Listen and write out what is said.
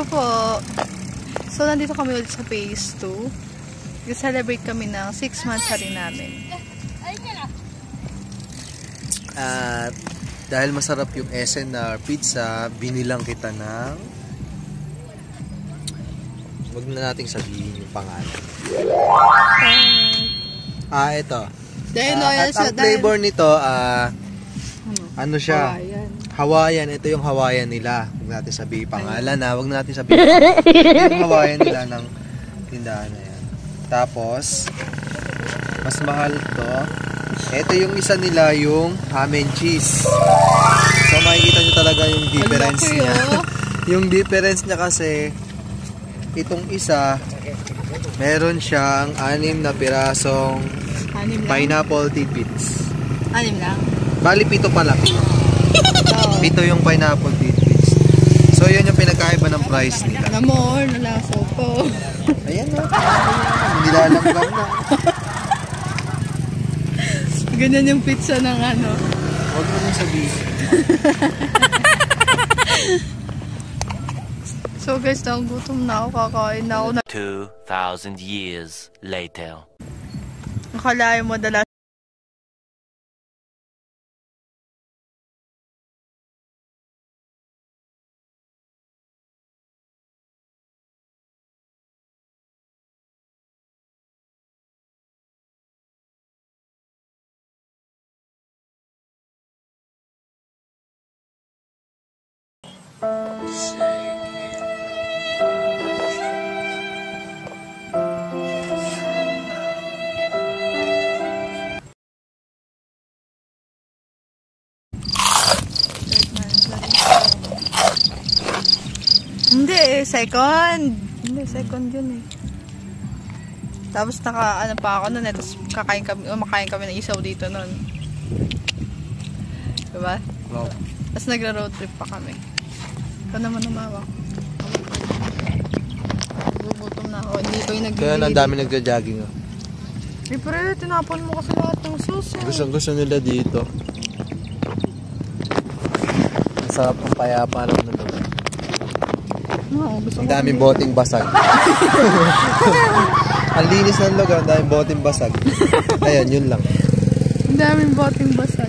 Hello po. So, nandito kami ulit sa phase 2. Nag-celebrate kami ng 6 months sa rin namin. At dahil masarap yung SNR pizza, binilang kita ng... Huwag na nating sabihin yung pangalan. Ito. At ang flavor nito, ano siya? Hawaiian. Ito yung Hawaiian nila. Huwag natin sabihin pangalan na. Huwag natin sabihin. Ito yung Hawaiian nila ng tindahan na yan. Tapos, mas mahal to. Ito yung isa nila, yung ham and cheese. So, makikita nyo talaga yung difference niya. Yung difference niya kasi, itong isa, meron siyang 6 na pirasong pineapple tidbits. 6 lang? Bali, 7 pa lang. 7 yung pineapple tidbits. So, yun yung pinagkaiba ng price nila. Namor, nalaso po. Ayan na. Nilalanggang na. Ganyan yung pizza ng ano. Huwag mo nang sabihin. So guys, gutom na ako. Kakain na ako na 2,000 years later. nakalain mo dala. Hindi, second. Hindi, second yun eh. Tapos ano pa ako nun eh. Tapos kumakain kami ng isaw dito nun. Diba? Wow. Tapos nagra-road trip pa kami. Ito naman umawak. Gugutom na ako. Hindi ko yung nagbibili. Kaya ang dami nagja-jogging. Eh, pero tinapon mo kasi lahat ng sauce. Gusto nila dito. Masarap ang payapa ng lugar. Ang daming boting basag. Ang linis ng lugar, ang daming boting basag. Ayan, yun lang. Ang daming boting basag.